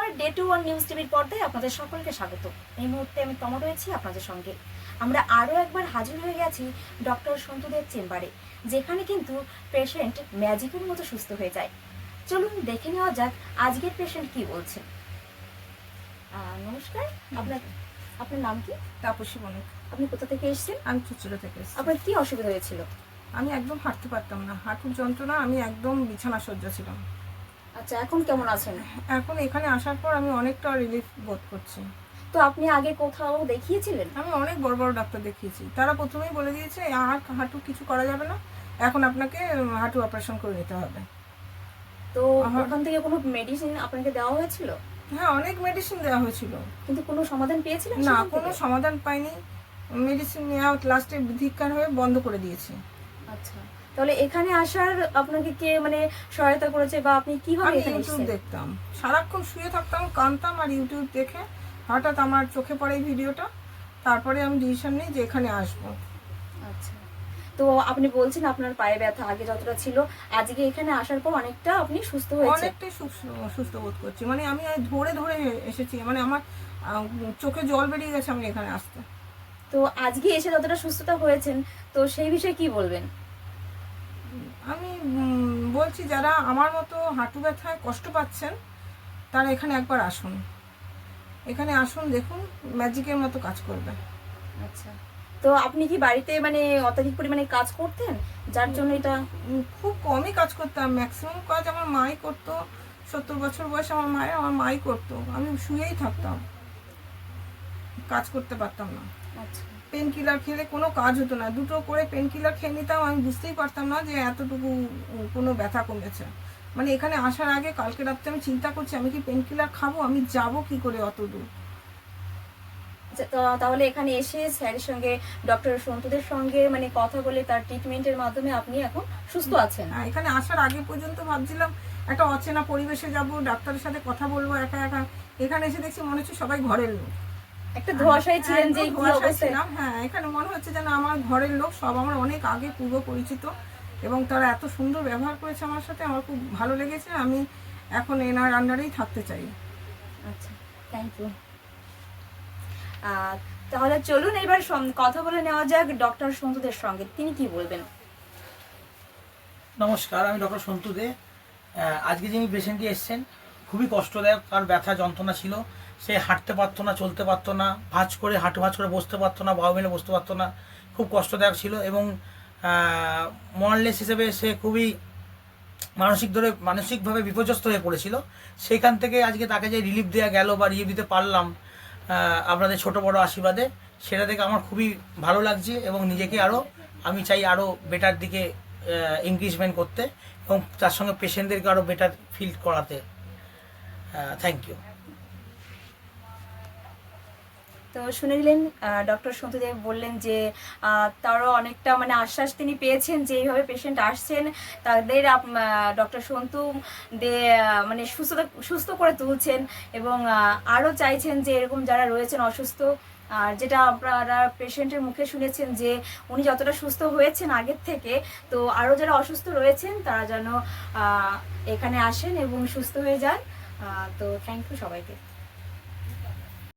নমস্কার, day to one news টিভির পর্দায় আপনাদের সকলকে স্বাগত। এই মুহূর্তে আমি তমা রয়েছি আপনাদের সঙ্গে। আমরা আরও একবার হাজির হয়ে গেছি ডক্টর সন্তুদের চেম্বারে, যেখানে কিন্তু পেশেন্ট ম্যাজিকের মতো সুস্থ হয়ে যায়। চলুন দেখে নেওয়া যাক আজকের পেশেন্ট কি বলছেন। নমস্কার, আপনার নাম কি? তাপসী বণিক। আপনি কোথা থেকে এসেছেন? আমি চুচুড়া থেকে এসেছি। আপনার কি অসুবিধা হয়েছিল? আমি একদম হাঁটতে পারতাম না, হাঁটুর যন্ত্রণা, আমি একদম বিছানা সজ্জা ছিলাম। আচ্ছা, এখন কেমন আছেন? এখন এখানে আসার পর আমি অনেকটা রিলিফ বোধ করছি। তো আপনি আগে কোথাও দেখিয়েছিলেন? আমি অনেক বড় বড় ডাক্তার দেখিয়েছি, তারা প্রথমেই বলে দিয়েছে আর হাঁটু কিছু করা যাবে না, এখন আপনাকে হাঁটু অপারেশন করে নিতে হবে। তো ওখান থেকে কোনো মেডিসিন আপনাকে দেওয়া হয়েছিল? হ্যাঁ, অনেক মেডিসিন দেওয়া হয়েছিল, কিন্তু কোনো সমাধান পেয়েছিলেন? না, কোনো সমাধান পাইনি। মেডিসিন নেওয়া লাস্টে ধিক্কার হয়ে বন্ধ করে দিয়েছি। আচ্ছা, তাহলে এখানে আসার আপনাকে কে মানে সহায়তা করেছে বা আপনি কিভাবে আমি এখানে ইউটিউব এসেছেন? দেখতাম, সারাক্ষণ শুয়ে থাকতাম, কাঁদতাম, আর ইউটিউব দেখে হঠাৎ আমার চোখে পড়ে এই ভিডিওটা। তারপরে আমি ডিসিশন নিই যে এখানে আসবো। আচ্ছা, তো আপনি বলছেন আপনার পায়ে ব্যথা আগে যতটা ছিল, আজকে এখানে আসার পর অনেকটা আপনি সুস্থ হয়েছেন? অনেকটাই সুস্থ বোধ করছি, মানে আমি ধরে ধরে এসেছি, মানে আমার চোখে জল বেরিয়ে গেছে আমি এখানে আসতে। তো আজকে এসে যতটা সুস্থতা হয়েছেন, তো সেই বিষয়ে কি বলবেন? আমি বলছি যারা আমার মতো হাঁটু ব্যথায় কষ্ট পাচ্ছেন তারা এখানে একবার আসুন, এখানে আসুন, দেখুন ম্যাজিকের মতো কাজ করবে। আচ্ছা, তো আপনি কি বাড়িতে মানে অত্যাধিক পরিমাণে কাজ করতেন যার জন্য এটা? খুব কমই কাজ করতাম, ম্যাক্সিমাম কাজ আমার মাই করতো। 70 বছর বয়স আমার মাই করতো, আমি শুয়েই থাকতাম, কাজ করতে পারতাম না। আচ্ছা, পেন কিলার খেলে কোনো কাজ হতো না, দুটো করে পেন কিলার খেয়ে নিতাম, আমি বুঝতেই পারতাম না যে এতটুকু কোনো ব্যথা কমেছে। মানে এখানে আসার আগে কালকে রাত্রে আমি চিন্তা করছি আমি কি পেন কিলার খাবো, আমি যাব কি করে অত দূর। আচ্ছা, তো তাহলে এখানে এসে স্যারের সঙ্গে, ডক্টর সন্তুদের সঙ্গে মানে কথা বলে তার ট্রিটমেন্টের মাধ্যমে আপনি এখন সুস্থ আছেন? হ্যাঁ, এখানে আসার আগে পর্যন্ত ভাবছিলাম একটা অচেনা পরিবেশে যাব, ডাক্তারের সাথে কথা বলবো একা একা। এখানে এসে দেখছি মনে হচ্ছে সবাই ঘরের লোক। একটা ধোঁয়াশায় ছিলেন যে কি অবস্থা? ছিলাম, হ্যাঁ, এখানে মনে হচ্ছে যেন আমার ঘরের লোক, সব আমার অনেক আগে পূর্ব পরিচিত, এবং তারা এত সুন্দর ব্যবহার করেছে আমার সাথে, আমার খুব ভালো লেগেছে। আমি এখন এনার আন্ডারেই থাকতে চাই। আচ্ছা, থ্যাংক ইউ। তাহলে চলুন এবার কথা বলে নেওয়া যাক ডক্টর সন্তুদের সঙ্গে, তিনি কি বলবেন। নমস্কার, আমি ডক্টর সন্তু দে। আজকে যিনি পেশেন্টটি এসছেন খুবই কষ্টদায়ক, তার ব্যথা যন্ত্রণা ছিল, সে হাঁটতে পারতো না, চলতে পারতো না, ভাঁজ করে বসতে পারতো না, বাহু মেলে বসতে পারতো না, খুব কষ্টদায়ক ছিল, এবং মরাললেস হিসেবে সে খুবই মানসিকভাবে বিপর্যস্ত হয়ে পড়েছিল। সেইখান থেকে আজকে তাকে যে রিলিফ দেওয়া গেল বা রিলিফ দিতে পারলাম আপনাদের ছোট বড় আশীর্বাদে, সেটা থেকে আমার খুবই ভালো লাগছে, এবং নিজেকে আমি চাই আরও বেটার দিকে ইনক্রিজমেন্ট করতে, এবং তার সঙ্গে পেশেন্টদেরকে আরও বেটার ফিল করাতে। Thank you. তো শুনে নিলেন ডক্টর সন্তুদেব বললেন যে তারও অনেকটা মানে আশ্বাস তিনি পেয়েছেন যে এইভাবে পেশেন্ট আসছেন তাদের ডক্টর সন্তু দে মানে সুস্থ করে তুলছেন, এবং আরও চাইছেন যে এরকম যারা রয়েছেন অসুস্থ, আর যেটা আপনারা পেশেন্টের মুখে শুনেছেন যে উনি যতটা সুস্থ হয়েছেন আগের থেকে, তো আরও যারা অসুস্থ রয়েছেন তারা যেন এখানে আসেন এবং সুস্থ হয়ে যান। তো থ্যাংক ইউ সবাইকে।